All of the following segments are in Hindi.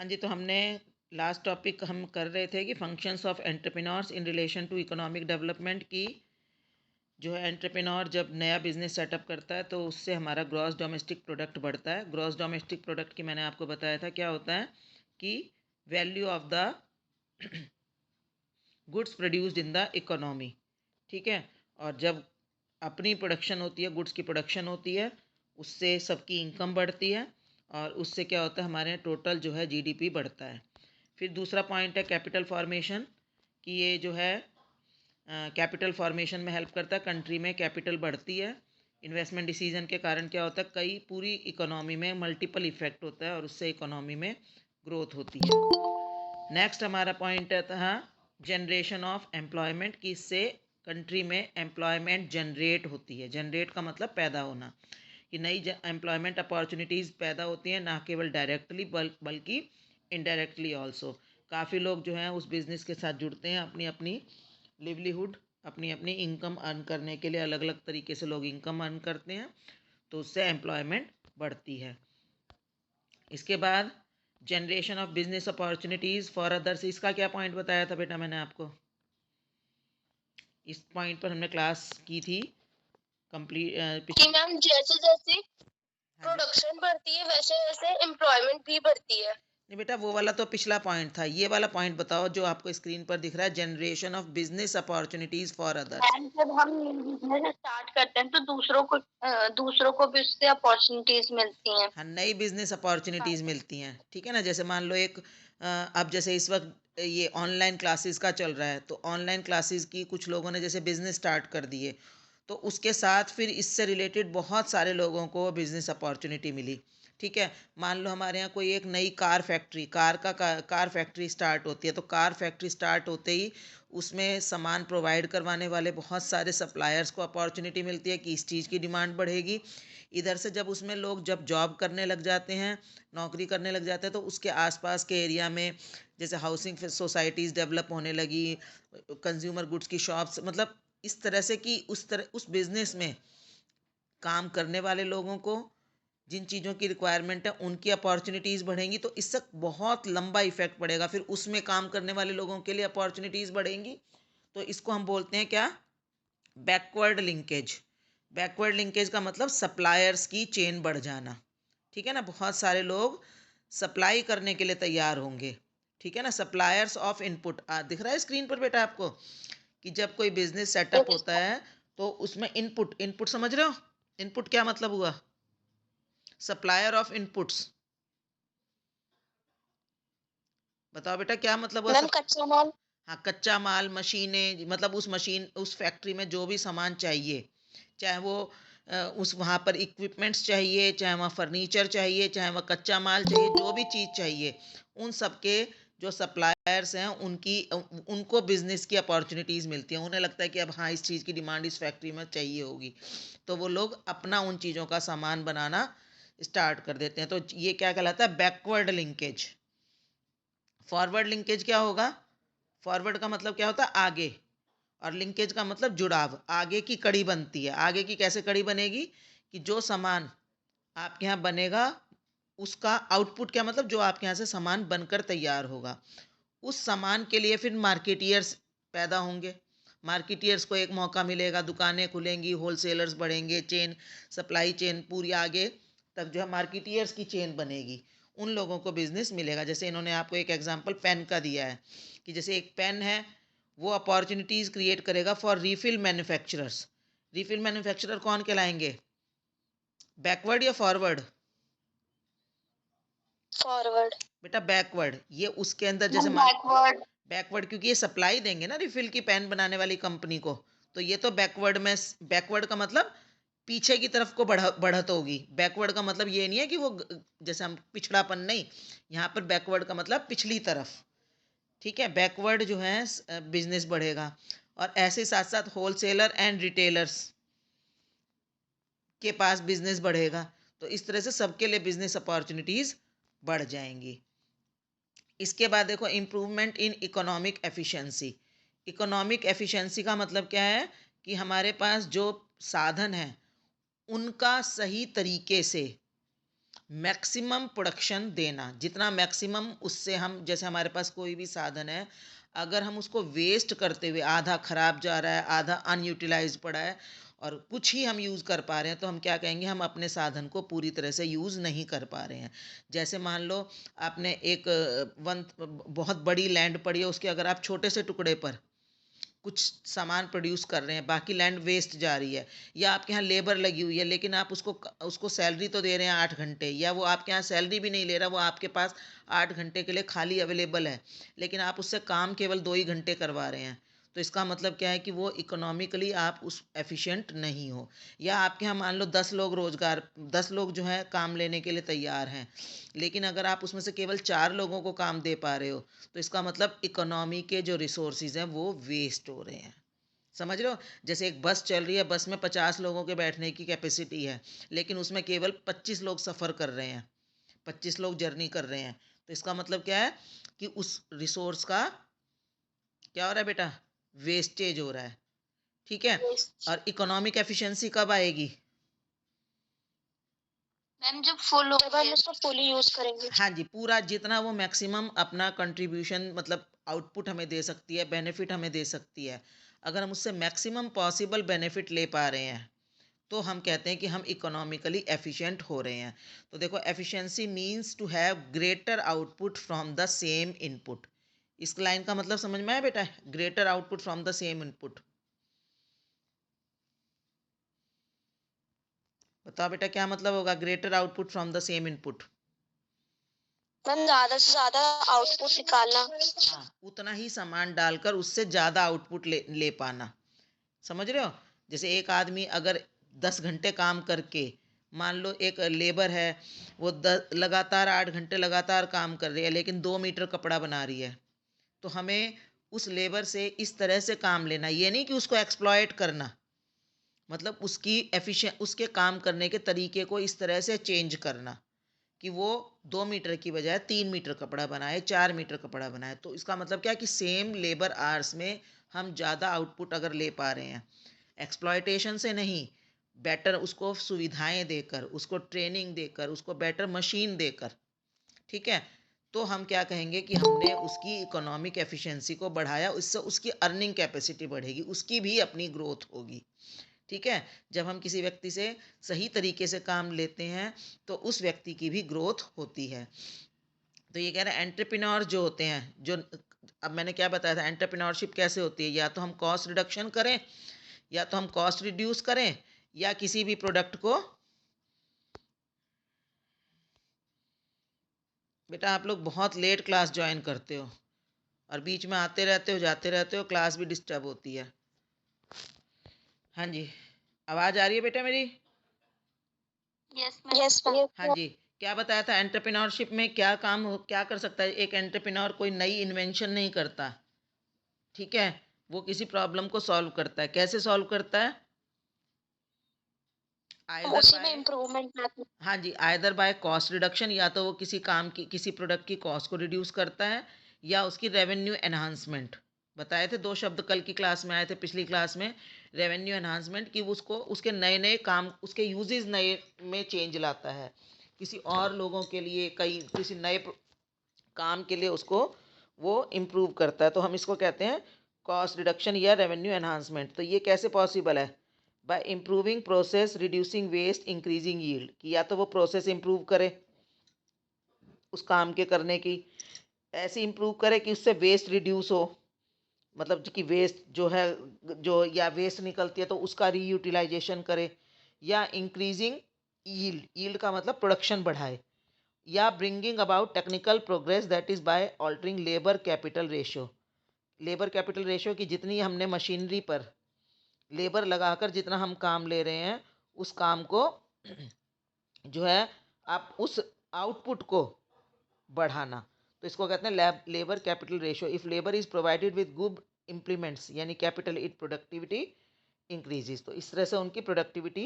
हाँ जी, तो हमने लास्ट टॉपिक हम कर रहे थे कि functions of entrepreneurs in relation to economic development की। जो है एंटरप्रेन्योर जब नया बिजनेस सेटअप करता है तो उससे हमारा ग्रॉस डोमेस्टिक प्रोडक्ट बढ़ता है। ग्रॉस डोमेस्टिक प्रोडक्ट की मैंने आपको बताया था क्या होता है कि value of the goods produced in the economy. ठीक है। और जब अपनी प्रोडक्शन होती है, गुड्स की प्रोडक्शन होती है, उससे सबकी इनकम बढ़ती है और उससे क्या होता है हमारे टोटल जो है जीडीपी बढ़ता है। फिर दूसरा पॉइंट है कैपिटल फॉर्मेशन, कि ये जो है कैपिटल फॉर्मेशन में हेल्प करता है। कंट्री में कैपिटल बढ़ती है। इन्वेस्टमेंट डिसीजन के कारण क्या होता है कई पूरी इकोनॉमी में मल्टीपल इफेक्ट होता है और उससे इकोनॉमी में ग्रोथ होती है। नेक्स्ट हमारा पॉइंट था जनरेशन ऑफ एम्प्लॉयमेंट, कि इससे कंट्री में एम्प्लॉयमेंट जनरेट होती है। जनरेट का मतलब पैदा होना, कि नई एम्प्लॉयमेंट अपॉर्चुनिटीज़ पैदा होती हैं, ना केवल डायरेक्टली बल्कि इनडायरेक्टली ऑल्सो। काफ़ी लोग जो हैं उस बिज़नेस के साथ जुड़ते हैं, अपनी अपनी लिवलीहुड, अपनी अपनी इनकम अर्न करने के लिए अलग अलग तरीके से लोग इनकम अर्न करते हैं, तो उससे एम्प्लॉयमेंट बढ़ती है। इसके बाद generation of business opportunities for others, इसका क्या पॉइंट बताया था बेटा मैंने आपको? इस पॉइंट पर हमने क्लास की थी कंप्लीट कि मैम जैसे जैसे हाँ जी। प्रोडक्शन बढ़ती है वैसे वैसे एम्प्लॉयमेंट भी बढ़ती है। नहीं बेटा, वो वाला तो पिछला पॉइंट था। ये वाला पॉइंट बताओ जो आपको स्क्रीन पर दिख रहा है, generation of business opportunities for others. Ma'am जब हम बिजनेस स्टार्ट करते हैं तो दूसरों को भी उससे अपॉर्चुनिटीज मिलती हैं। हाँ, नई बिजनेस अपॉर्चुनिटीज़ मिलती हैं। ठीक है ना। जैसे मान लो एक अब जैसे इस वक्त ये ऑनलाइन क्लासेस का चल रहा है, तो ऑनलाइन क्लासेस की कुछ लोगों ने जैसे बिजनेस स्टार्ट कर दिए, तो उसके साथ फिर इससे रिलेटेड बहुत सारे लोगों को बिजनेस अपॉर्चुनिटी मिली। ठीक है। मान लो हमारे यहाँ कोई एक नई car factory, car factory start होती है, तो कार फैक्ट्री स्टार्ट होते ही उसमें सामान प्रोवाइड करवाने वाले बहुत सारे सप्लायर्स को अपॉर्चुनिटी मिलती है कि इस चीज़ की डिमांड बढ़ेगी। इधर से जब उसमें लोग जब जॉब करने लग जाते हैं, नौकरी करने लग जाते हैं, तो उसके आसपास के एरिया में जैसे हाउसिंग सोसाइटीज़ डेवलप होने लगी, कंज्यूमर गुड्स की शॉप्स, मतलब इस तरह से कि उस बिज़नेस में काम करने वाले लोगों को जिन चीज़ों की रिक्वायरमेंट है उनकी अपॉर्चुनिटीज़ बढ़ेंगी, तो इससे बहुत लंबा इफेक्ट पड़ेगा। फिर उसमें काम करने वाले लोगों के लिए अपॉर्चुनिटीज़ बढ़ेंगी, तो इसको हम बोलते हैं क्या? Backward linkage. बैकवर्ड लिंकेज का मतलब सप्लायर्स की चेन बढ़ जाना। ठीक है ना। बहुत सारे लोग सप्लाई करने के लिए तैयार होंगे। ठीक है ना। सप्लायर्स ऑफ इनपुट दिख रहा है स्क्रीन पर बेटा आपको, कि जब कोई बिजनेस सेटअप होता है तो उसमें इनपुट, इनपुट समझ रहे हो? इनपुट क्या मतलब हुआ? Supplier of inputs. बताओ बेटा क्या मतलब हुआ? मैम कच्चा माल। हाँ, कच्चा माल, मशीनें, मतलब उस फैक्ट्री में जो भी सामान चाहिए, चाहे वो उस वहाँ पर इक्विपमेंट्स चाहिए, चाहे वहाँ फर्नीचर चाहिए, चाहे वहाँ कच्चा माल चाहिए, जो भी चीज़ चाहिए, उन सब के जो सप्लायर्स हैं उनको बिजनेस की अपॉर्चुनिटीज़ मिलती हैं। उन्हें लगता है कि अब हाँ इस चीज़ की डिमांड इस फैक्ट्री में चाहिए होगी, तो वो लोग अपना उन चीज़ों का सामान बनाना स्टार्ट कर देते हैं। तो ये क्या कहलाता है? Backward linkage. फॉरवर्ड लिंकेज क्या होगा? फॉरवर्ड का मतलब क्या होता है? आगे। और लिंकेज का मतलब जुड़ाव, आगे की कड़ी बनती है। आगे की कैसे कड़ी बनेगी? कि जो सामान आपके यहाँ बनेगा उसका आउटपुट, क्या मतलब जो आपके यहाँ से सामान बनकर तैयार होगा, उस सामान के लिए फिर मार्केटियर्स पैदा होंगे। मार्केटियर्स को एक मौका मिलेगा, दुकानें खुलेंगी, होलसेलर्स बढ़ेंगे, चेन, सप्लाई चेन पूरी आगे तक जो है मार्केटियर्स की चेन बनेगी। उन लोगों को बिजनेस मिलेगा। जैसे इन्होंने आपको एक एग्जांपल पेन का दिया है, कि जैसे एक पेन है, वो अपॉर्चुनिटीज़ क्रिएट करेगा for refill manufacturers. Refill manufacturer कौन कहलाएंगे? बैकवर्ड या फॉरवर्ड? फॉरवर्ड। बेटा बैकवर्ड। ये उसके अंदर जैसे मैम मान, बैकवर्ड। बैकवर्ड क्योंकि ये सप्लाई देंगे ना रिफिल की पेन बनाने वाली कंपनी को, तो ये तो बैकवर्ड में, बैकवर्ड का मतलब पीछे की तरफ को बढ़त होगी। बैकवर्ड का मतलब ये नहीं है कि वो जैसे हम पिछड़ापन नहीं, यहाँ पर बैकवर्ड का मतलब पिछली तरफ। ठीक है। बैकवर्ड जो है बिजनेस बढ़ेगा। और ऐसे साथ साथ होलसेलर एंड रिटेलर्स के पास बिजनेस बढ़ेगा। तो इस तरह से सबके लिए बिजनेस अपॉर्चुनिटीज़ बढ़ जाएंगी। इसके बाद देखो improvement in economic efficiency. Economic efficiency का मतलब क्या है? कि हमारे पास जो साधन हैं उनका सही तरीके से मैक्सिमम प्रोडक्शन देना, जितना मैक्सिमम उससे हम, जैसे हमारे पास कोई भी साधन है, अगर हम उसको वेस्ट करते हुए आधा खराब जा रहा है, आधा अनयूटिलाइज पड़ा है और कुछ ही हम यूज़ कर पा रहे हैं, तो हम क्या कहेंगे, हम अपने साधन को पूरी तरह से यूज़ नहीं कर पा रहे हैं। जैसे मान लो आपने एक बहुत बड़ी लैंड पड़ी है, उसके अगर आप छोटे से टुकड़े पर कुछ सामान प्रोड्यूस कर रहे हैं, बाकी लैंड वेस्ट जा रही है, या आपके यहाँ लेबर लगी हुई है लेकिन आप उसको उसको सैलरी तो दे रहे हैं 8 घंटे, या वो आपके यहाँ सैलरी भी नहीं ले रहा, वो आपके पास 8 घंटे के लिए खाली अवेलेबल है, लेकिन आप उससे काम केवल 2 ही घंटे करवा रहे हैं, तो इसका मतलब क्या है कि वो इकोनॉमिकली आप उस एफिशिएंट नहीं हो। या आपके यहाँ मान लो 10 लोग जो है काम लेने के लिए तैयार हैं, लेकिन अगर आप उसमें से केवल 4 लोगों को काम दे पा रहे हो, तो इसका मतलब इकोनॉमी के जो रिसोर्सेज हैं वो वेस्ट हो रहे हैं। समझ रहे हो? जैसे एक बस चल रही है, बस में 50 लोगों के बैठने की कैपेसिटी है, लेकिन उसमें केवल 25 लोग सफ़र कर रहे हैं, 25 लोग जर्नी कर रहे हैं, तो इसका मतलब क्या है कि उस रिसोर्स का क्या हो रहा है बेटा, वेस्टेज हो रहा है। ठीक है। और इकोनॉमिक एफिशिएंसी कब आएगी? मैम जब फुल हो जब हम उसको फुली यूज करेंगे। हाँ जी, पूरा जितना वो मैक्सिमम अपना कंट्रीब्यूशन मतलब आउटपुट हमें दे सकती है, बेनिफिट हमें दे सकती है, अगर हम उससे मैक्सिमम पॉसिबल बेनिफिट ले पा रहे हैं, तो हम कहते हैं कि हम इकोनॉमिकली एफिशिएंट हो रहे हैं। तो देखो, efficiency means to have greater output from the same input. इस लाइन का मतलब समझ में आया बेटा? Greater output from the same input. बताओ बेटा, क्या मतलब होगा greater output from the same input? Ma'am ज्यादा से ज्यादा आउटपुट निकालना। हाँ, उतना ही सामान डालकर उससे ज़्यादा आउटपुट ले ले पाना। समझ रहे हो? जैसे एक आदमी अगर 10 घंटे काम करके, मान लो एक लेबर है, वो लगातार 8 घंटे लगातार काम कर रही है, लेकिन 2 मीटर कपड़ा बना रही है, तो हमें उस लेबर से इस तरह से काम लेना, ये नहीं कि उसको एक्सप्लॉयट करना, मतलब उसके काम करने के तरीके को इस तरह से चेंज करना कि वो 2 मीटर की बजाय 3 मीटर कपड़ा बनाए, 4 मीटर कपड़ा बनाए। तो इसका मतलब क्या है कि सेम लेबर आवर्स में हम ज़्यादा आउटपुट अगर ले पा रहे हैं, एक्सप्लॉयटेशन से नहीं, बेटर उसको सुविधाएं देकर, उसको ट्रेनिंग देकर, उसको बेटर मशीन देकर, ठीक है, तो हम क्या कहेंगे कि हमने उसकी इकोनॉमिक एफिशिएंसी को बढ़ाया, उससे उसकी अर्निंग कैपेसिटी बढ़ेगी, उसकी भी अपनी ग्रोथ होगी। ठीक है। जब हम किसी व्यक्ति से सही तरीके से काम लेते हैं, तो उस व्यक्ति की भी ग्रोथ होती है। तो ये कह रहे हैं एंटरप्रेन्योर जो होते हैं, जो अब मैंने क्या बताया था, एंटरप्रेन्योरशिप कैसे होती है, या तो हम कॉस्ट रिडक्शन करें, या तो हम कॉस्ट रिड्यूस करें, या किसी भी प्रोडक्ट को, बेटा आप लोग बहुत लेट क्लास ज्वाइन करते हो और बीच में आते रहते हो जाते रहते हो, क्लास भी डिस्टर्ब होती है। हाँ जी, आवाज़ आ रही है बेटा मेरी? Yes ma'am. हाँ जी। क्या बताया था, एंटरप्रेन्योरशिप में क्या काम हो, क्या कर सकता है एक एंटरप्रेन्योर? कोई नई इन्वेंशन नहीं करता, ठीक है, वो किसी प्रॉब्लम को सॉल्व करता है। कैसे सॉल्व करता है? आइदर उसी में बाय, इम्प्रूवमेंट लाती। हाँ जी, आइदर बाय कॉस्ट रिडक्शन, या तो वो किसी काम की, किसी प्रोडक्ट की कॉस्ट को रिड्यूस करता है, या उसकी रेवेन्यू एनहांसमेंट। बताए थे 2 शब्द कल की क्लास में आए थे, पिछली क्लास में, रेवेन्यू एनहांसमेंट, कि उसको उसके नए नए काम, उसके यूजेस नए में चेंज लाता है, किसी और लोगों के लिए, कई किसी नए काम के लिए उसको वो इम्प्रूव करता है। तो हम इसको कहते हैं कॉस्ट रिडक्शन या रेवेन्यू एनहांसमेंट। तो ये कैसे पॉसिबल है? By improving process, reducing waste, increasing yield. कि या तो वो प्रोसेस इम्प्रूव करे उस काम के करने की, ऐसे इम्प्रूव करे कि उससे वेस्ट रिड्यूस हो, मतलब कि वेस्ट जो है, जो या वेस्ट निकलती है तो उसका रीयूटिलाइजेशन करे, या इंक्रीजिंग यील्ड, यील्ड का मतलब प्रोडक्शन बढ़ाए, या bringing about technical progress, that is by altering labour capital ratio. Labour capital ratio की जितनी हमने मशीनरी पर लेबर लगाकर जितना हम काम ले रहे हैं, उस काम को जो है, आप उस आउटपुट को बढ़ाना, तो इसको कहते हैं labour capital ratio. If labour is provided with good implements, यानी कैपिटल, इट प्रोडक्टिविटी इंक्रीजेज। तो इस तरह से उनकी प्रोडक्टिविटी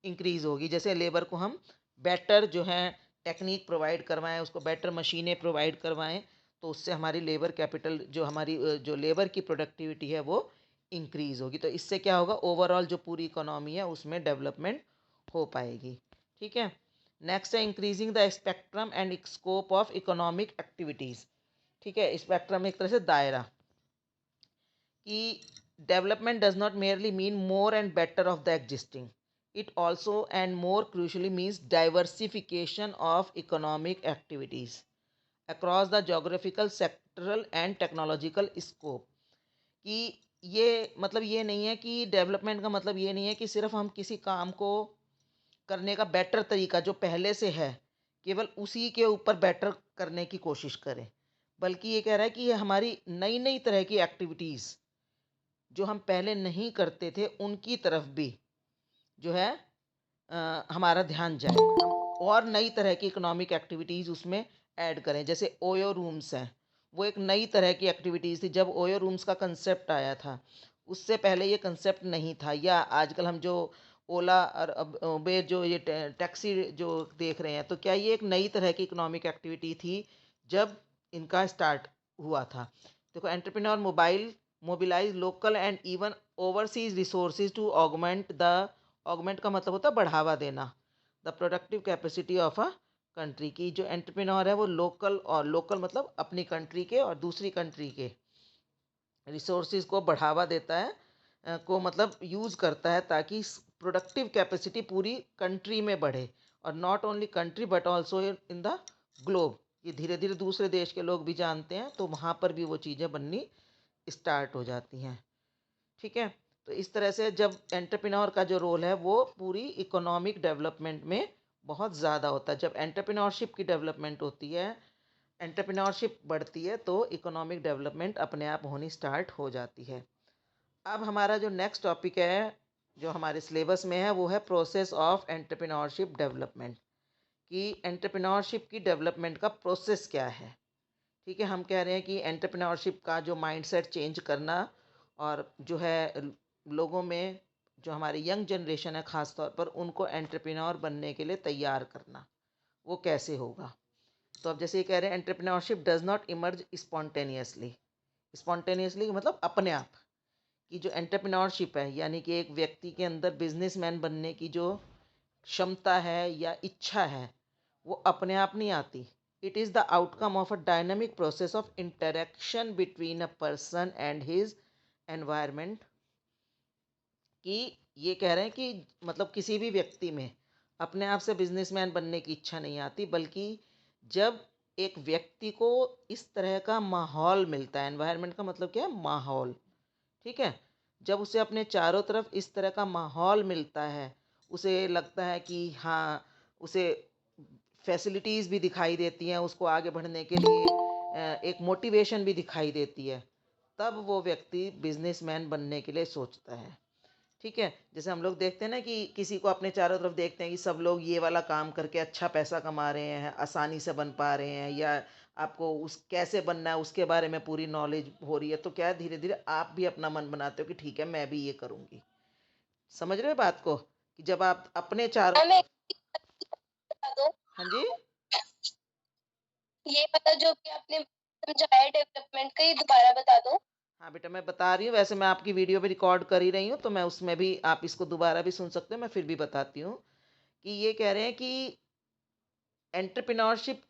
इंक्रीज होगी। जैसे लेबर को हम बेटर जो है टेक्निक प्रोवाइड करवाएं, उसको बेटर मशीनें प्रोवाइड करवाएं, तो उससे हमारी लेबर कैपिटल, जो हमारी जो लेबर की प्रोडक्टिविटी है वो इंक्रीज होगी। तो इससे क्या होगा, ओवरऑल जो पूरी इकोनॉमी है उसमें डेवलपमेंट हो पाएगी। ठीक है। नेक्स्ट है increasing the spectrum and scope of economic activities. ठीक है, स्पेक्ट्रम एक तरह से दायरा, कि development does not merely mean more and better of the existing, it also and more crucially means diversification of economic activities across the geographical sectoral and technological scope. कि ये मतलब ये नहीं है कि डेवलपमेंट का मतलब ये नहीं है कि सिर्फ हम किसी काम को करने का बेटर तरीका जो पहले से है केवल उसी के ऊपर बेटर करने की कोशिश करें, बल्कि ये कह रहा है कि ये हमारी नई नई तरह की एक्टिविटीज़ जो हम पहले नहीं करते थे उनकी तरफ भी जो है हमारा ध्यान जाए, हम और नई तरह की इकोनॉमिक एक्टिविटीज़ उसमें ऐड करें। जैसे ओयो रूम्स हैं, वो एक नई तरह की एक्टिविटीज़ थी। जब ओयो रूम्स का कंसेप्ट आया था, उससे पहले ये कंसेप्ट नहीं था। या आजकल हम जो ओला और अब उबेर जो ये टैक्सी जो देख रहे हैं, तो क्या ये एक नई तरह की इकोनॉमिक एक्टिविटी थी जब इनका स्टार्ट हुआ था। देखो, entrepreneur mobilise local and even overseas resources to augment का मतलब होता है बढ़ावा देना the productive capacity of a country. की जो एंटरप्रेन्योर है वो लोकल मतलब अपनी कंट्री के और दूसरी कंट्री के रिसोर्सेज को बढ़ावा देता है, को मतलब यूज़ करता है ताकि प्रोडक्टिव कैपेसिटी पूरी कंट्री में बढ़े, और not only country but also in the globe. ये धीरे धीरे दूसरे देश के लोग भी जानते हैं तो वहाँ पर भी वो चीज़ें बननी स्टार्ट हो जाती हैं। ठीक है, तो इस तरह से जब एंटरप्रेन्योर का जो रोल है वो पूरी इकोनॉमिक डेवलपमेंट में बहुत ज़्यादा होता है। जब एंटरप्रेन्योरशिप की डेवलपमेंट होती है, एंटरप्रेन्योरशिप बढ़ती है, तो इकोनॉमिक डेवलपमेंट अपने आप होनी स्टार्ट हो जाती है। अब हमारा जो नेक्स्ट टॉपिक है जो हमारे सिलेबस में है वो है प्रोसेस ऑफ एंटरप्रेन्योरशिप डेवलपमेंट। कि एंटरप्रेन्योरशिप की डेवलपमेंट का प्रोसेस क्या है। ठीक है, हम कह रहे हैं कि एंटरप्रेन्योरशिप का जो माइंडसेट चेंज करना और जो है लोगों में जो हमारी यंग जनरेशन है ख़ास तौर पर उनको एंटरप्रेन्योर बनने के लिए तैयार करना, वो कैसे होगा। तो अब जैसे ये कह रहे हैं entrepreneurship does not emerge spontaneously. Spontaneously मतलब अपने आप। कि जो एंटरप्रेन्योरशिप है यानी कि एक व्यक्ति के अंदर बिजनेसमैन बनने की जो क्षमता है या इच्छा है वो अपने आप नहीं आती। It is the outcome of a dynamic process of interaction between a person and his environment. कि ये कह रहे हैं कि मतलब किसी भी व्यक्ति में अपने आप से बिजनेसमैन बनने की इच्छा नहीं आती, बल्कि जब एक व्यक्ति को इस तरह का माहौल मिलता है। एनवायरनमेंट का मतलब क्या है, माहौल। ठीक है, जब उसे अपने चारों तरफ इस तरह का माहौल मिलता है, उसे लगता है कि हाँ, उसे फैसिलिटीज़ भी दिखाई देती हैं, उसको आगे बढ़ने के लिए एक मोटिवेशन भी दिखाई देती है, तब वो व्यक्ति बिजनेसमैन बनने के लिए सोचता है। ठीक है, जैसे हम लोग देखते हैं ना कि किसी को अपने चारों तरफ देखते हैं कि सब लोग ये वाला काम करके अच्छा पैसा कमा रहे हैं, आसानी से बन पा रहे हैं, या आपको उस कैसे बनना है उसके बारे में पूरी नॉलेज हो रही है, तो क्या है धीरे धीरे आप भी अपना मन बनाते हो कि ठीक है मैं भी ये करूँगी। समझ रहे हो बात को, कि जब आप अपने चारों मैम एक तरफ। बता दो, हाँ जी। ये पता जो भी आपने समझाया डेवलपमेंट का, ये दोबारा बता दो। हाँ बेटा, मैं बता रही हूँ, वैसे मैं आपकी वीडियो भी रिकॉर्ड कर ही रही हूँ तो मैं उसमें भी आप इसको दोबारा भी सुन सकते हो, मैं फिर भी बताती हूँ। कि ये कह रहे हैं कि एंटरप्रेन्योरशिप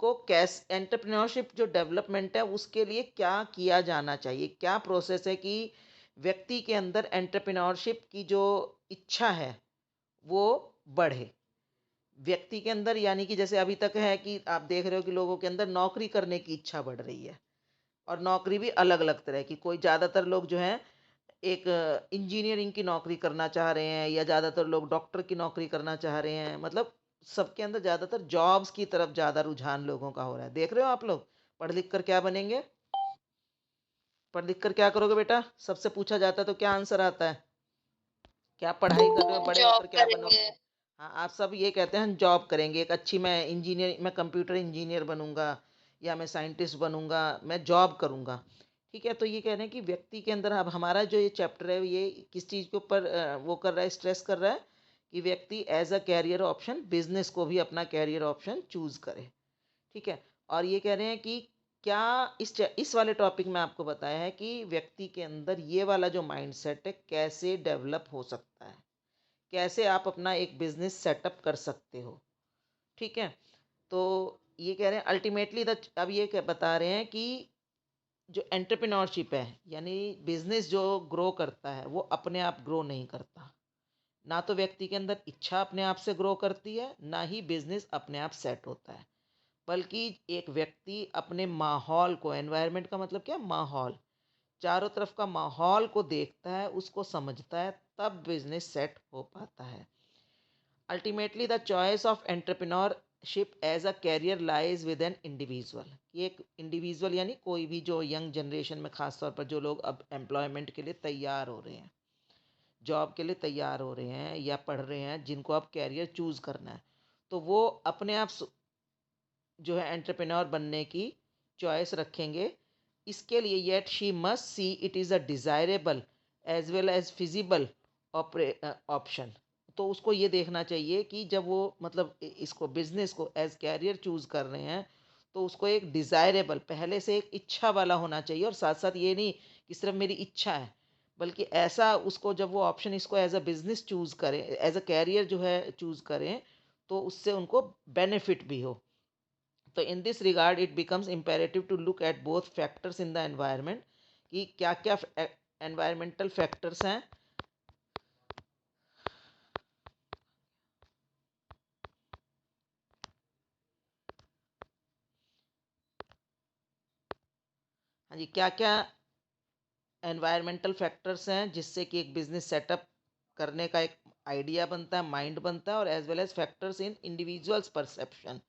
जो डेवलपमेंट है उसके लिए क्या किया जाना चाहिए, क्या प्रोसेस है कि व्यक्ति के अंदर एंटरप्रेन्योरशिप की जो इच्छा है वो बढ़े। व्यक्ति के अंदर यानी कि जैसे अभी तक है कि आप देख रहे हो कि लोगों के अंदर नौकरी करने की इच्छा बढ़ रही है, और नौकरी भी अलग अलग तरह की। कोई ज़्यादातर लोग जो हैं एक इंजीनियरिंग की नौकरी करना चाह रहे हैं, या ज़्यादातर लोग डॉक्टर की नौकरी करना चाह रहे हैं। मतलब सबके अंदर ज़्यादातर जॉब्स की तरफ ज़्यादा रुझान लोगों का हो रहा है। देख रहे हो आप लोग, पढ़ लिख कर क्या बनेंगे, पढ़ लिख कर क्या करोगे बेटा, सबसे पूछा जाता है तो क्या आंसर आता है, क्या पढ़ाई कर रहे हो, बड़े जॉब होकर क्या करेंगे। बनोगे। हाँ, आप सब ये कहते हैं हम जॉब करेंगे, एक अच्छी मैं कंप्यूटर इंजीनियर बनूंगा, या मैं साइंटिस्ट बनूंगा, मैं जॉब करूंगा। ठीक है, तो ये कह रहे हैं कि व्यक्ति के अंदर अब हमारा जो ये चैप्टर है ये किस चीज़ के ऊपर वो कर रहा है, स्ट्रेस कर रहा है कि व्यक्ति as a career option business को भी अपना कैरियर ऑप्शन चूज करे। ठीक है, और ये कह रहे हैं कि क्या इस वाले टॉपिक में आपको बताया है कि व्यक्ति के अंदर ये वाला जो माइंडसेट है कैसे डेवलप हो सकता है, कैसे आप अपना एक बिजनेस सेटअप कर सकते हो। ठीक है। तो ये कह रहे हैं अल्टीमेटली द, अब ये क्या बता रहे हैं कि जो एंटरप्रेन्योरशिप है यानी बिजनेस जो ग्रो करता है वो अपने आप ग्रो नहीं करता। ना तो व्यक्ति के अंदर इच्छा अपने आप से ग्रो करती है, ना ही बिजनेस अपने आप सेट होता है। बल्कि एक व्यक्ति अपने माहौल को, एनवायरनमेंट का मतलब क्या, माहौल, चारों तरफ का माहौल को देखता है, उसको समझता है, तब बिजनेस सेट हो पाता है। Ultimately the choice of entrepreneurship as a career lies with an individual. ये एक इंडिविजुअल यानी कोई भी जो यंग जनरेशन में, खासतौर पर जो लोग अब एम्प्लॉयमेंट के लिए तैयार हो रहे हैं, जॉब के लिए तैयार हो रहे हैं या पढ़ रहे हैं, जिनको अब कैरियर चूज करना है, तो वो अपने आप जो है एंटरप्रेन्योर बनने की चॉइस रखेंगे। इसके लिए yet she must see it is a desirable as well as feasible option. तो उसको ये देखना चाहिए कि जब वो मतलब इसको बिजनेस को एज कैरियर चूज कर रहे हैं, तो उसको एक डिज़ायरेबल, पहले से एक इच्छा वाला होना चाहिए, और साथ साथ ये नहीं कि सिर्फ मेरी इच्छा है, बल्कि ऐसा उसको, जब वो ऑप्शन इसको एज अ बिजनेस चूज करें, एज अ कैरियर जो है चूज करें, तो उससे उनको बेनिफिट भी हो। तो in this regard it becomes imperative to look at both factors in the environment, कि क्या क्या एनवायरमेंटल फैक्टर्स हैं। हाँ जी, क्या क्या एनवायरमेंटल फैक्टर्स हैं जिससे कि एक बिजनेस सेटअप करने का एक आइडिया बनता है, माइंड बनता है, और as well as factors in individuals perception,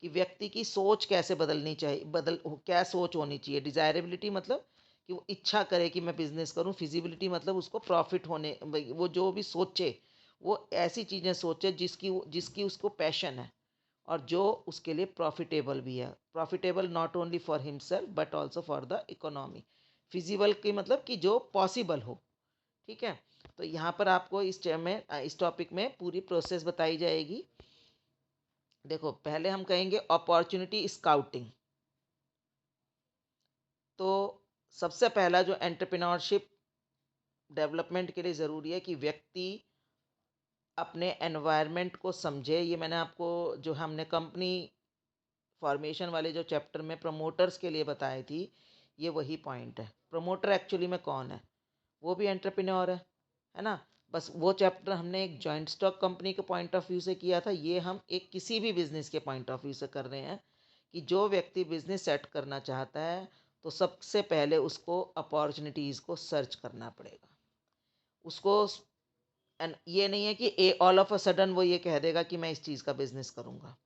कि व्यक्ति की सोच कैसे बदलनी चाहिए, क्या सोच होनी चाहिए। डिजायरेबिलिटी मतलब कि वो इच्छा करे कि मैं बिजनेस करूं, फिजिबिलिटी मतलब उसको प्रॉफिट होने, वो जो भी सोचे वो ऐसी चीज़ें सोचे जिसकी उसको पैशन है, और जो उसके लिए प्रॉफिटेबल भी है, profitable not only for himself but also for the economy. Feasible की मतलब कि जो पॉसिबल हो। ठीक है। तो यहाँ पर आपको इस टॉपिक में पूरी प्रोसेस बताई जाएगी। देखो, पहले हम कहेंगे अपॉर्चुनिटी स्काउटिंग। तो सबसे पहला जो एंटरप्रेन्योरशिप डेवलपमेंट के लिए ज़रूरी है कि व्यक्ति अपने एनवायरनमेंट को समझे। ये मैंने आपको, जो हमने कंपनी फॉर्मेशन वाले जो चैप्टर में प्रमोटर्स के लिए बताई थी, ये वही पॉइंट है। प्रमोटर एक्चुअली में कौन है? वो भी एंटरप्रेन्योर है ना। बस वो चैप्टर हमने एक जॉइंट स्टॉक कंपनी के पॉइंट ऑफ व्यू से किया था, ये हम एक किसी भी बिजनेस के पॉइंट ऑफ व्यू से कर रहे हैं, कि जो व्यक्ति बिजनेस सेट करना चाहता है, तो सबसे पहले उसको अपॉर्चुनिटीज़ को सर्च करना पड़ेगा। उसको, एंड ये नहीं है कि ए ऑल ऑफ अ सडन वो ये कह देगा कि मैं इस चीज़ का बिजनेस करूँगा।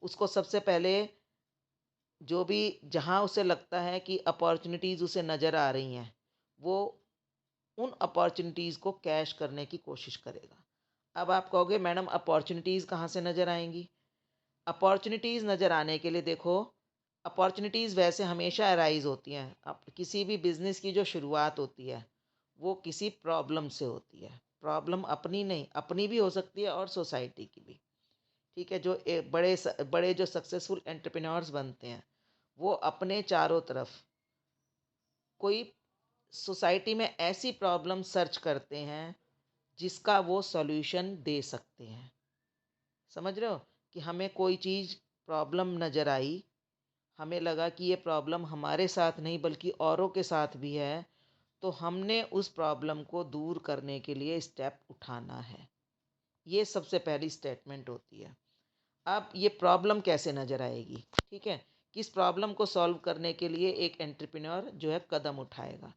उसको सबसे पहले जो भी, जहाँ उसे लगता है कि अपॉर्चुनिटीज़ उसे नज़र आ रही हैं, वो उन अपॉर्चुनिटीज़ को कैश करने की कोशिश करेगा। अब आप कहोगे मैडम अपॉर्चुनिटीज़ कहाँ से नज़र आएंगी? अपॉर्चुनिटीज़ नज़र आने के लिए देखो, अपॉर्चुनिटीज़ वैसे हमेशा अराइज होती हैं। अब किसी भी बिजनेस की जो शुरुआत होती है, वो किसी प्रॉब्लम से होती है। प्रॉब्लम अपनी नहीं, अपनी भी हो सकती है और सोसाइटी की भी। ठीक है। जो बड़े जो सक्सेसफुल एंटरप्रेन्योर्स बनते हैं, वो अपने चारों तरफ कोई सोसाइटी में ऐसी प्रॉब्लम सर्च करते हैं जिसका वो सॉल्यूशन दे सकते हैं। समझ रहे हो? कि हमें कोई चीज़ प्रॉब्लम नज़र आई, हमें लगा कि ये प्रॉब्लम हमारे साथ नहीं बल्कि औरों के साथ भी है, तो हमने उस प्रॉब्लम को दूर करने के लिए स्टेप उठाना है। ये सबसे पहली स्टेटमेंट होती है। अब ये प्रॉब्लम कैसे नज़र आएगी? ठीक है। किस प्रॉब्लम को सॉल्व करने के लिए एक एंटरप्रेन्योर जो है कदम उठाएगा?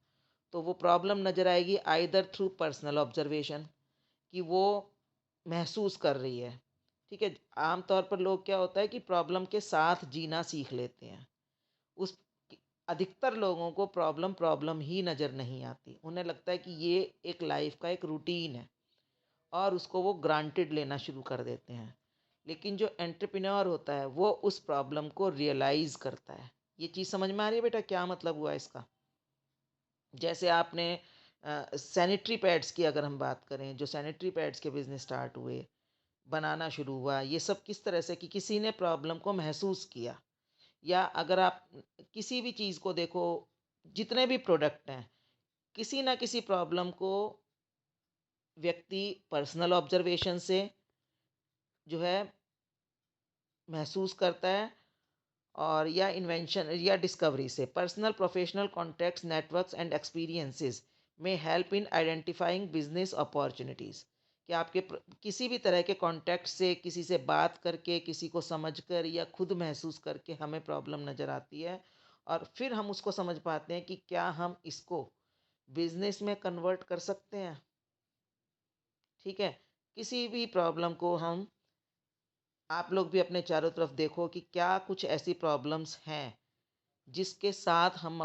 तो वो प्रॉब्लम नज़र आएगी आइदर थ्रू पर्सनल ऑब्जर्वेशन, कि वो महसूस कर रही है। ठीक है। आमतौर पर लोग, क्या होता है कि प्रॉब्लम के साथ जीना सीख लेते हैं। उस अधिकतर लोगों को प्रॉब्लम प्रॉब्लम ही नज़र नहीं आती, उन्हें लगता है कि ये एक लाइफ का एक रूटीन है, और उसको वो ग्रांटेड लेना शुरू कर देते हैं। लेकिन जो एंटरप्रेन्योर होता है, वो उस प्रॉब्लम को रियलाइज़ करता है। ये चीज़ समझ में आ रही है बेटा, क्या मतलब हुआ इसका? जैसे आपने सैनिटरी पैड्स की अगर हम बात करें, जो सैनिटरी पैड्स के बिजनेस स्टार्ट हुए, बनाना शुरू हुआ, ये सब किस तरह से कि किसी ने प्रॉब्लम को महसूस किया। या अगर आप किसी भी चीज़ को देखो, जितने भी प्रोडक्ट हैं, किसी ना किसी प्रॉब्लम को व्यक्ति पर्सनल ऑब्जर्वेशन से जो है महसूस करता है, और या इन्वेंशन या डिस्कवरी से। Personal professional contacts networks and experiences में help in identifying business opportunities. कि आपके किसी भी तरह के कॉन्टैक्ट से, किसी से बात करके, किसी को समझकर या खुद महसूस करके हमें प्रॉब्लम नज़र आती है, और फिर हम उसको समझ पाते हैं कि क्या हम इसको बिजनेस में कन्वर्ट कर सकते हैं। ठीक है, किसी भी प्रॉब्लम को हम, आप लोग भी अपने चारों तरफ देखो कि क्या कुछ ऐसी प्रॉब्लम्स हैं जिसके साथ हम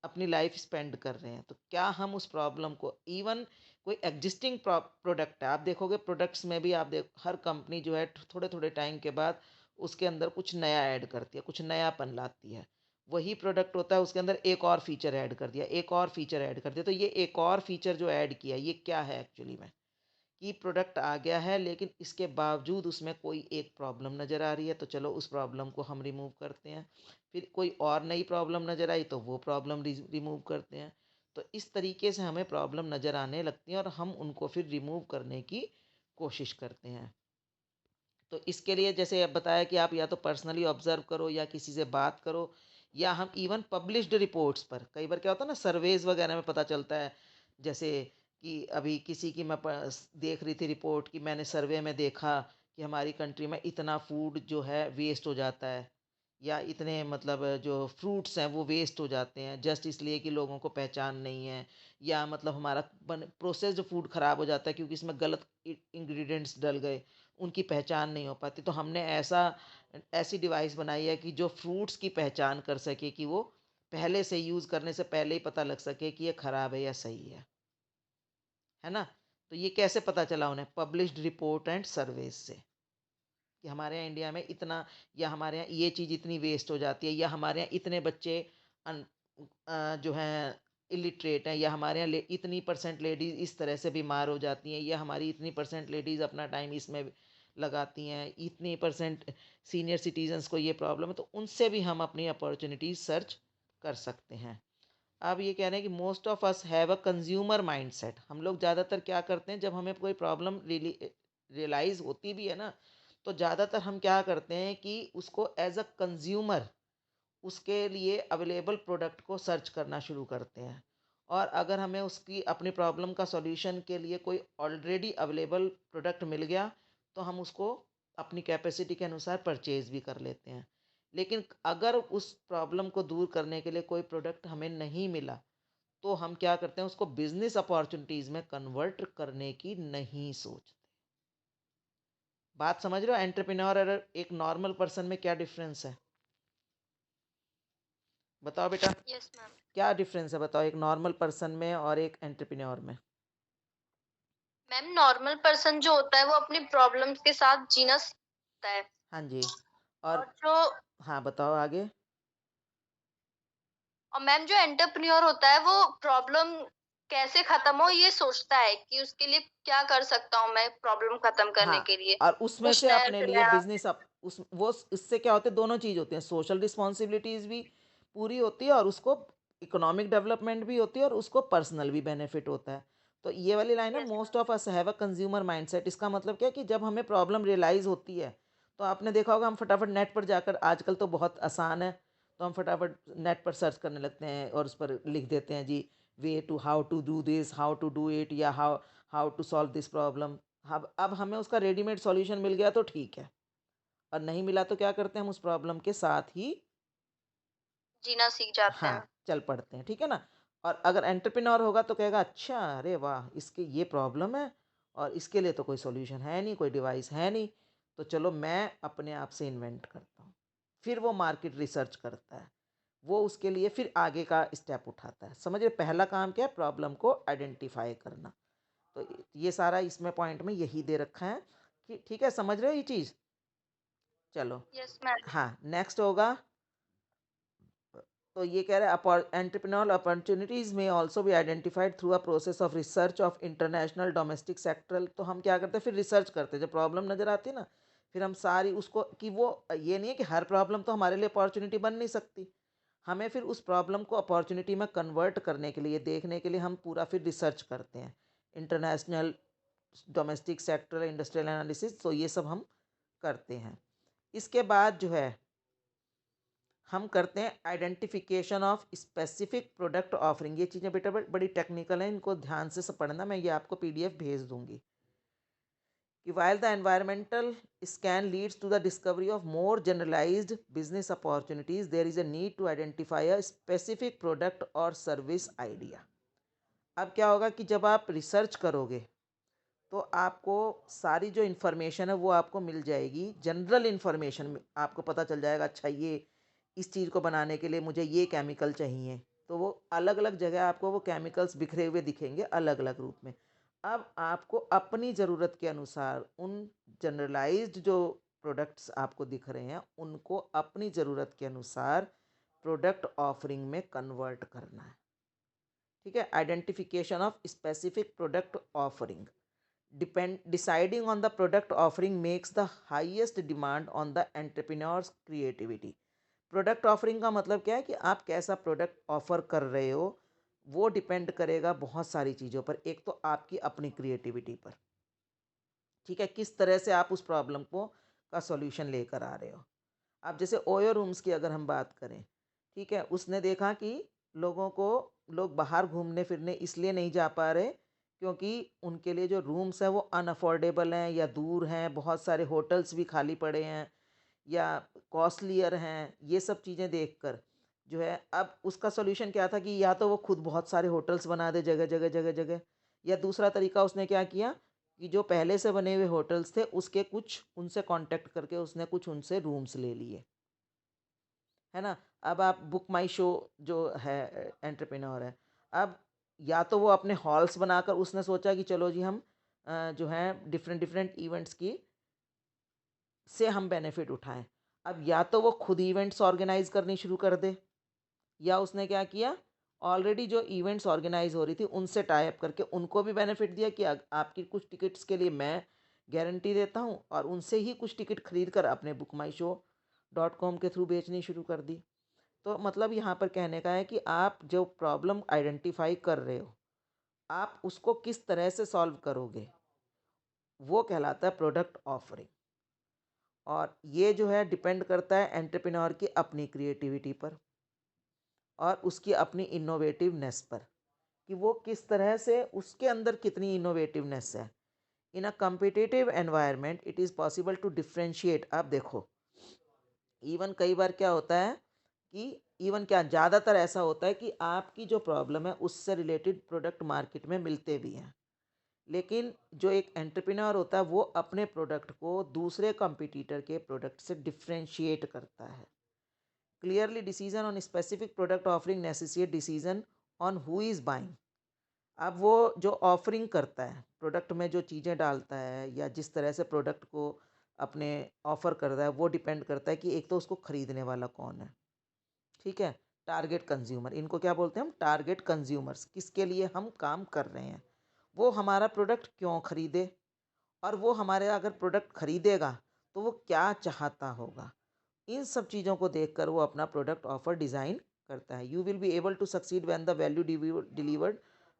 अपनी लाइफ स्पेंड कर रहे हैं। तो क्या हम उस प्रॉब्लम को, इवन कोई एग्जिस्टिंग प्रोडक्ट है, आप देखोगे प्रोडक्ट्स में भी, आप देख हर कंपनी जो है थोड़े थोड़े टाइम के बाद उसके अंदर कुछ नया ऐड करती है, कुछ नयापन लाती है। वही प्रोडक्ट होता है, उसके अंदर एक और फीचर ऐड कर दिया, एक और फीचर ऐड कर दिया। तो ये एक और फीचर जो ऐड किया, ये क्या है एक्चुअली में, कि प्रोडक्ट आ गया है लेकिन इसके बावजूद उसमें कोई एक प्रॉब्लम नज़र आ रही है, तो चलो उस प्रॉब्लम को हम रिमूव करते हैं। फिर कोई और नई प्रॉब्लम नज़र आई तो वो प्रॉब्लम रिमूव करते हैं। तो इस तरीके से हमें प्रॉब्लम नज़र आने लगती हैं और हम उनको फिर रिमूव करने की कोशिश करते हैं। तो इसके लिए जैसे अब बताया कि आप या तो पर्सनली ऑब्जर्व करो या किसी से बात करो, या हम इवन पब्लिश्ड रिपोर्ट्स पर, कई बार क्या होता है ना, सर्वेज वगैरह में पता चलता है। जैसे कि अभी किसी की मैं देख रही थी रिपोर्ट, कि मैंने सर्वे में देखा कि हमारी कंट्री में इतना फूड जो है वेस्ट हो जाता है, या इतने मतलब जो फ्रूट्स हैं वो वेस्ट हो जाते हैं जस्ट इसलिए कि लोगों को पहचान नहीं है, या मतलब हमारा प्रोसेस्ड फूड ख़राब हो जाता है क्योंकि इसमें गलत इंग्रेडिएंट्स डल गए, उनकी पहचान नहीं हो पाती। तो हमने ऐसी डिवाइस बनाई है कि जो फ्रूट्स की पहचान कर सके, कि वो पहले से यूज़ करने से पहले ही पता लग सके कि ये ख़राब है या सही है ना? तो ये कैसे पता चला उन्हें? पब्लिश्ड रिपोर्ट एंड सर्वेज से, कि हमारे यहाँ इंडिया में इतना, या हमारे यहाँ ये चीज़ इतनी वेस्ट हो जाती है, या हमारे यहाँ इतने बच्चे जो हैं इलिटरेट हैं, या हमारे यहाँ इतनी परसेंट लेडीज़ इस तरह से बीमार हो जाती हैं, या हमारी इतनी परसेंट लेडीज़ अपना टाइम इसमें लगाती हैं, इतनी परसेंट सीनियर सिटीजन्स को ये प्रॉब्लम है। तो उनसे भी हम अपनी अपॉर्चुनिटीज सर्च कर सकते हैं। अब ये कह रहे हैं कि most of us have a consumer mindset. हम लोग ज़्यादातर क्या करते हैं, जब हमें कोई प्रॉब्लम रियलाइज़ होती भी है ना, तो ज़्यादातर हम क्या करते हैं कि उसको एज अ कंज्यूमर, उसके लिए अवेलेबल प्रोडक्ट को सर्च करना शुरू करते हैं। और अगर हमें उसकी अपनी प्रॉब्लम का सॉल्यूशन के लिए कोई ऑलरेडी अवेलेबल प्रोडक्ट मिल गया, तो हम उसको अपनी कैपेसिटी के अनुसार परचेज भी कर लेते हैं। लेकिन अगर उस प्रॉब्लम को दूर करने के लिए कोई प्रोडक्ट हमें नहीं मिला, तो हम क्या करते हैं, उसको बिजनेस अपॉर्चुनिटीज में कन्वर्ट करने की नहीं सोचते। बात समझ रहे हो? एंटरप्रेन्योर और एक नॉर्मल पर्सन में क्या डिफरेंस है? बताओ बेटा, यस मैम। क्या डिफरेंस है? बताओ, एक नॉर्मल पर्सन में और एक एंटरप्रेन्योर में। मैम नॉर्मल पर्सन जो होता है वो अपनी प्रॉब्लम्स के साथ जीना सीखता है। हाँ जी। और और जो हाँ, बताओ आगे। और मैम जो एंटरप्रेन्योर होता है वो प्रॉब्लम कैसे खत्म हो ये सोचता है कि उसके लिए क्या कर सकता हूँ मैं प्रॉब्लम खत्म करने हाँ, के लिए। और उसमें कुछ से नया अपने से लिए नया। बिजनेस अप उस वो इससे क्या होते हैं, दोनों चीज़ होती हैं, सोशल रिस्पॉन्सिबिलिटीज भी पूरी होती है, और उसको इकोनॉमिक डेवलपमेंट भी होती है, और उसको पर्सनल भी बेनिफिट होता है। तो ये वाली लाइन है, yes most ma'am. Of us have a consumer mindset. इसका मतलब क्या है कि जब हमें प्रॉब्लम रियलाइज होती है, तो आपने देखा होगा हम फटाफट नेट पर जाकर, आजकल तो बहुत आसान है, तो हम फटाफट नेट पर सर्च करने लगते हैं और उस पर लिख देते हैं जी, way to how to do this, how to do it, या how how to solve this problem. अब हमें उसका रेडीमेड सॉल्यूशन मिल गया तो ठीक है, और नहीं मिला तो क्या करते हैं, हम उस प्रॉब्लम के साथ ही, जीना सीख जाते हाँ, हैं। चल पड़ते हैं। ठीक है ना? और अगर एंटरप्रेन्योर होगा तो कहेगा, अच्छा, अरे वाह, इसके ये प्रॉब्लम है और इसके लिए तो कोई सॉल्यूशन है नहीं, कोई डिवाइस है नहीं, तो चलो मैं अपने आप से इन्वेंट करता हूँ। फिर वो मार्केट रिसर्च करता है, वो उसके लिए फिर आगे का स्टेप उठाता है। समझिए, पहला काम क्या है, प्रॉब्लम को आइडेंटिफाई करना। तो ये सारा इसमें पॉइंट में यही दे रखा है, कि ठीक है, समझ रहे हो ये चीज़? चलो, यस मैम। हाँ, नेक्स्ट होगा। तो ये कह रहे हैं, एंटरप्रेन्योर अपॉर्चुनिटीज में ऑल्सो भी identified through a process of research of international domestic sectoral. तो हम क्या करते हैं, फिर रिसर्च करते हैं, जब प्रॉब्लम नज़र आती है ना, फिर हम सारी उसको, कि वो ये नहीं है कि हर प्रॉब्लम तो हमारे लिए अपॉर्चुनिटी बन नहीं सकती, हमें फिर उस प्रॉब्लम को अपॉर्चुनिटी में कन्वर्ट करने के लिए, देखने के लिए हम पूरा फिर रिसर्च करते हैं, international domestic sector industrial analysis. तो ये सब हम करते हैं। इसके बाद जो है हम करते हैं identification of specific product offering. ये चीज़ें बेटा बड़ी टेक्निकल हैं, इनको ध्यान से पढ़ना। मैं ये आपको पीडीएफ भेज दूंगी कि while the environmental scan leads to the discovery of more generalized business opportunities, there is a need to identify a specific product or service idea. अब क्या होगा कि जब आप रिसर्च करोगे तो आपको सारी जो इन्फॉर्मेशन है वो आपको मिल जाएगी। जनरल इन्फॉर्मेशन आपको पता चल जाएगा, अच्छा ये इस चीज़ को बनाने के लिए मुझे ये केमिकल चाहिए, तो वो अलग अलग जगह आपको वो केमिकल्स बिखरे हुए दिखेंगे अलग अलग रूप में। अब आपको अपनी ज़रूरत के अनुसार उन जनरलाइज्ड जो प्रोडक्ट्स आपको दिख रहे हैं उनको अपनी ज़रूरत के अनुसार प्रोडक्ट ऑफरिंग में कन्वर्ट करना है। ठीक है, identification of specific product offering. Deciding on the product offering makes the highest demand on the entrepreneur's creativity. Product offering का मतलब क्या है कि आप कैसा प्रोडक्ट ऑफर कर रहे हो वो डिपेंड करेगा बहुत सारी चीज़ों पर। एक तो आपकी अपनी क्रिएटिविटी पर, ठीक है, किस तरह से आप उस प्रॉब्लम को का सॉल्यूशन लेकर आ रहे हो। अब जैसे ओयो रूम्स की अगर हम बात करें, ठीक है, उसने देखा कि लोग बाहर घूमने फिरने इसलिए नहीं जा पा रहे क्योंकि उनके लिए जो रूम्स हैं वो अनअफोर्डेबल हैं या दूर हैं, बहुत सारे होटल्स भी खाली पड़े हैं या कॉस्टलियर हैं। ये सब चीज़ें देखकर जो है अब उसका सॉल्यूशन क्या था कि या तो वो खुद बहुत सारे होटल्स बना दे जगह जगह जगह जगह, या दूसरा तरीका उसने क्या किया कि जो पहले से बने हुए होटल्स थे उसके कुछ उनसे कांटेक्ट करके उसने कुछ उनसे रूम्स ले लिए, है ना। अब आप बुक माई शो जो है एंटरप्रेन्योर है, अब या तो वो अपने हॉल्स बनाकर उसने सोचा कि चलो जी हम जो है डिफरेंट डिफरेंट इवेंट्स की से हम बेनिफिट उठाएं। अब या तो वो खुद इवेंट्स ऑर्गेनाइज करनी शुरू कर दे, या उसने क्या किया, ऑलरेडी जो इवेंट्स ऑर्गेनाइज हो रही थी उनसे टाई अप करके उनको भी बेनिफिट दिया कि आपकी कुछ टिकट्स के लिए मैं गारंटी देता हूँ, और उनसे ही कुछ टिकट खरीद कर अपने बुक माई शो .com के थ्रू बेचनी शुरू कर दी। तो मतलब यहाँ पर कहने का है कि आप जो प्रॉब्लम आइडेंटिफाई कर रहे हो आप उसको किस तरह से सॉल्व करोगे वो कहलाता है प्रोडक्ट ऑफरिंग। और ये जो है डिपेंड करता है एंटरप्रेन्योर की अपनी क्रिएटिविटी पर और उसकी अपनी इनोवेटिवनेस पर कि वो किस तरह से उसके अंदर कितनी इनोवेटिवनेस है। In a competitive environment it is possible to differentiate. आप देखो इवन कई बार क्या होता है कि इवन क्या ज़्यादातर ऐसा होता है कि आपकी जो प्रॉब्लम है उससे रिलेटेड प्रोडक्ट मार्केट में मिलते भी हैं, लेकिन जो एक एंटरप्रेन्योर होता है वो अपने प्रोडक्ट को दूसरे कंपटीटर के प्रोडक्ट से डिफ्रेंशिएट करता है। Clearly decision on specific product offering necessitate decision on who is buying. अब वो जो ऑफरिंग करता है प्रोडक्ट में जो चीज़ें डालता है या जिस तरह से प्रोडक्ट को अपने ऑफर करता है वो डिपेंड करता है कि एक तो उसको खरीदने वाला कौन है। ठीक है, टारगेट कंज्यूमर, इनको क्या बोलते हैं हम, टारगेट कंज्यूमर्स, किसके लिए हम काम कर रहे हैं, वो हमारा प्रोडक्ट क्यों खरीदे, और वो हमारे अगर प्रोडक्ट खरीदेगा तो वो क्या चाहता होगा। इन सब चीज़ों को देखकर वो अपना प्रोडक्ट ऑफर डिज़ाइन करता है। You will be able to succeed when the value delivered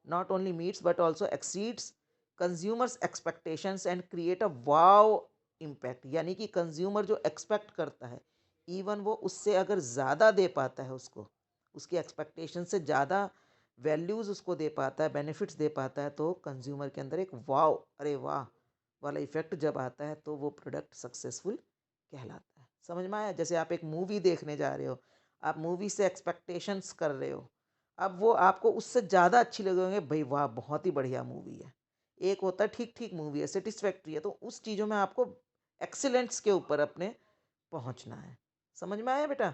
not only meets but also exceeds consumers expectations and create a wow impact. यानी कि कंज्यूमर जो एक्सपेक्ट करता है इवन वो उससे अगर ज़्यादा दे पाता है, उसको उसकी एक्सपेक्टेशन से ज़्यादा वैल्यूज़ उसको दे पाता है, बेनिफिट्स दे पाता है, तो कंज्यूमर के अंदर एक वाव, अरे वाह वाला इफेक्ट जब आता है तो वो प्रोडक्ट सक्सेसफुल कहलाता है। समझ में आया। जैसे आप एक मूवी देखने जा रहे हो, आप मूवी से एक्सपेक्टेशंस कर रहे हो, अब वो आपको उससे ज़्यादा अच्छी लगेंगे, भाई वाह बहुत ही बढ़िया मूवी है। एक होता है ठीक ठीक मूवी है, सेटिस्फैक्ट्री है, तो उस चीज़ों में आपको एक्सीलेंट्स के ऊपर अपने पहुंचना है। समझ में आया बेटा,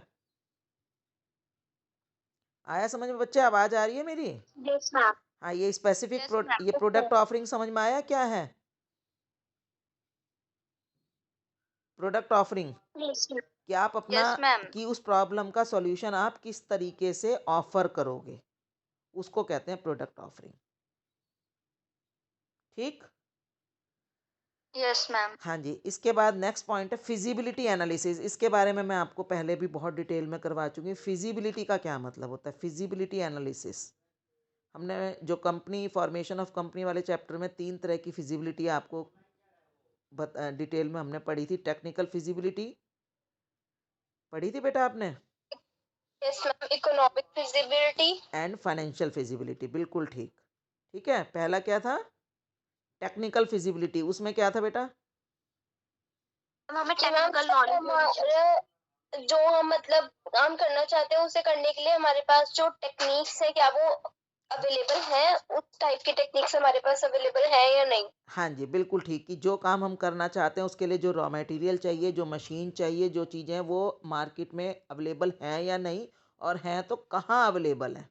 आया समझ में बच्चे, आवाज़ आ रही है मेरी। Yes ma'am. हाँ, ये स्पेसिफिक यस मैम। ये प्रोडक्ट ऑफरिंग समझ में आया क्या है, प्रोडक्ट ऑफरिंग, यस मैम। कि आप अपना यस मैम। कि उस प्रॉब्लम का सॉल्यूशन आप किस तरीके से ऑफर करोगे उसको कहते हैं प्रोडक्ट ऑफरिंग। ठीक, यस मैम। हाँ जी। इसके बाद नेक्स्ट पॉइंट है फिजिबिलिटी एनालिसिस। इसके बारे में मैं आपको पहले भी बहुत डिटेल में करवा चुकी हूँ। फिजिबिलिटी का क्या मतलब होता है, फिजिबिलिटी एनालिसिस हमने जो कंपनी फॉर्मेशन ऑफ कंपनी वाले चैप्टर में 3 तरह की फिजिबिलिटी आपको डिटेल में हमने पढ़ी थी। टेक्निकल फिजिबिलिटी पढ़ी थी बेटा आपने, yes ma'am, economic feasibility. And financial feasibility, बिल्कुल ठीक। ठीक है, पहला क्या था? Technical feasibility. उसमें क्या था बेटा? हमें टेक्निकल नॉलेज जो हम मतलब काम करना चाहते हैं उसे करने के लिए हमारे पास जो टेक्निक्स है क्या वो अवेलेबल है, उस टाइप की टेक्निक्स हमारे पास अवेलेबल है या नहीं। हाँ जी, बिल्कुल ठीक। कि जो काम हम करना चाहते हैं उसके लिए जो रॉ मटेरियल चाहिए, जो मशीन चाहिए, जो चीज़ें हैं वो मार्केट में अवेलेबल हैं या नहीं, और हैं तो कहाँ अवेलेबल हैं।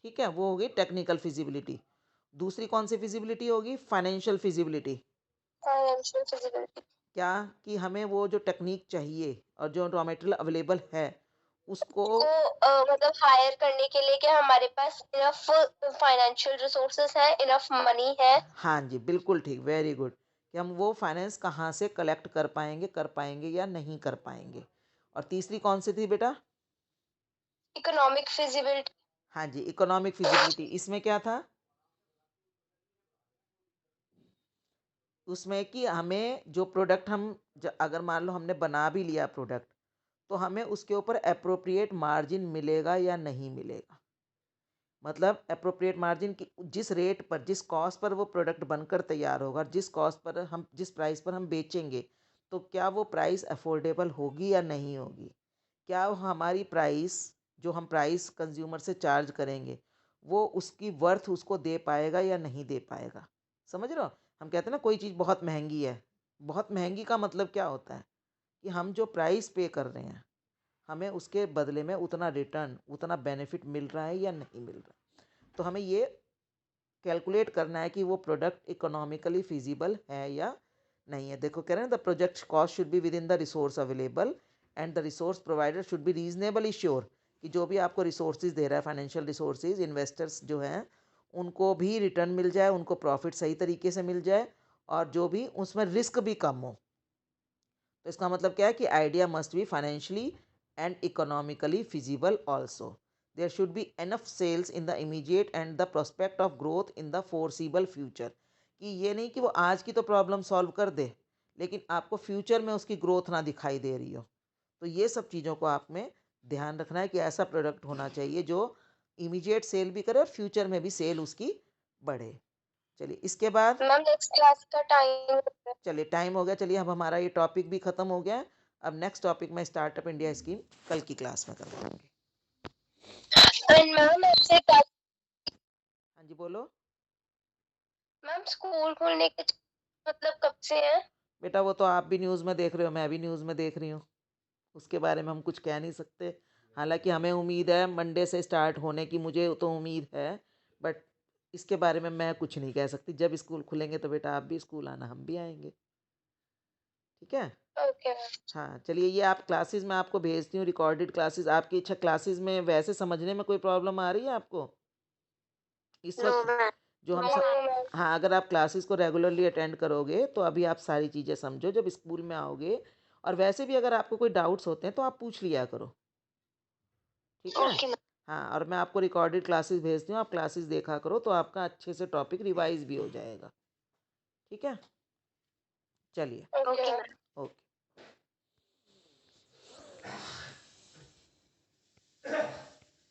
ठीक है, वो होगी टेक्निकल फिजिबिलिटी। दूसरी कौन सी फिजिबिलिटी होगी? Financial feasibility. फाइनेंशियल फिजिबिलिटी क्या? कि हमें वो जो टेक्निक चाहिए और जो रॉ मटेरियल अवेलेबल है उसको, को मतलब हायर करने के लिए क्या हमारे पास इनफ फाइनेंशियल रिसोर्सेस है, इनफ मनी है। हाँ जी, बिल्कुल ठीक, वेरी गुड। कि हम वो फाइनेंस कहाँ से कलेक्ट कर पाएंगे या नहीं कर पाएंगे। और तीसरी कौन सी थी बेटा? इकोनॉमिक फिजिबिलिटी हाँ जी, इकोनॉमिक फिजिबिलिटी। इसमें क्या था? उसमें कि हमें जो प्रोडक्ट अगर मान लो हमने बना भी लिया प्रोडक्ट, तो हमें उसके ऊपर अप्रोप्रिएट मार्जिन मिलेगा या नहीं मिलेगा। मतलब अप्रोप्रिएट मार्जिन की जिस रेट पर, जिस कॉस्ट पर वो प्रोडक्ट बनकर तैयार होगा, जिस प्राइस पर हम बेचेंगे, तो क्या वो प्राइस अफोर्डेबल होगी या नहीं होगी। क्या वो हमारी प्राइस, जो हम प्राइस कंज्यूमर से चार्ज करेंगे, वो उसकी वर्थ उसको दे पाएगा या नहीं दे पाएगा। समझ रहे हो? हम कहते हैं ना कोई चीज़ बहुत महंगी है। बहुत महंगी का मतलब क्या होता है? कि हम जो प्राइस पे कर रहे हैं, हमें उसके बदले में उतना रिटर्न, उतना बेनिफिट मिल रहा है या नहीं मिल रहा है। तो हमें ये कैलकुलेट करना है कि वो प्रोडक्ट इकोनॉमिकली फिजिबल है या नहीं है। देखो कह रहे हैं, the project cost should be with in the resource available and the resource provider should be reasonably sure. कि जो भी आपको रिसोर्सेज दे रहा है, फाइनेंशियल रिसोर्सेज, इन्वेस्टर्स जो हैं, उनको भी रिटर्न मिल जाए, उनको प्रॉफिट सही तरीके से मिल जाए, और जो भी उसमें रिस्क भी कम हो। तो इसका मतलब क्या है? कि idea must be financially and economically feasible also. There should be enough sales in the immediate and the prospect of growth in the foreseeable future. कि ये नहीं कि वो आज की तो प्रॉब्लम सॉल्व कर दे, लेकिन आपको फ्यूचर में उसकी ग्रोथ ना दिखाई दे रही हो। तो ये सब चीज़ों को आप में ध्यान रखना है कि ऐसा प्रोडक्ट होना चाहिए जो इमीडिएट सेल भी करे और फ्यूचर में भी सेल उसकी बढ़े। चलिए इसके बाद, मैम नेक्स्ट क्लास का टाइम। चलिए टाइम हो गया, चलिए अब हमारा ये टॉपिक भी ख़त्म हो गया है। अब नेक्स्ट टॉपिक में स्टार्टअप इंडिया स्कीम कल की क्लास में करवाएंगे। एंड मैम आपसे हाँ जी बोलो। मैम स्कूल खोलने के मतलब कब से है। बेटा वो तो आप भी न्यूज़ में देख रहे हो, मैं भी न्यूज़ में देख रही हूँ। उसके बारे में हम कुछ कह नहीं सकते। हालांकि हमें उम्मीद है मंडे से स्टार्ट होने की, मुझे तो उम्मीद है। बट इसके बारे में मैं कुछ नहीं कह सकती। जब स्कूल खुलेंगे तो बेटा आप भी स्कूल आना, हम भी आएंगे। ठीक है। Okay ma'am. हाँ चलिए, ये आप क्लासेस में आपको भेजती हूँ, रिकॉर्डेड क्लासेस आपकी। अच्छा, क्लासेस में वैसे समझने में कोई प्रॉब्लम आ रही है आपको इस नो वक्त? मैम। जो हम नो सब, मैम। हाँ, अगर आप क्लासेस को रेगुलरली अटेंड करोगे तो अभी आप सारी चीज़ें समझो। जब स्कूल में आओगे, और वैसे भी अगर आपको कोई डाउट्स होते हैं तो आप पूछ लिया करो। ठीक है। Okay ma'am. हाँ, और मैं आपको रिकॉर्डेड क्लासेस भेजती हूँ, आप क्लासेस देखा करो तो आपका अच्छे से टॉपिक रिवाइज भी हो जाएगा। ठीक है, चलिए। Okay ma'am. ओके।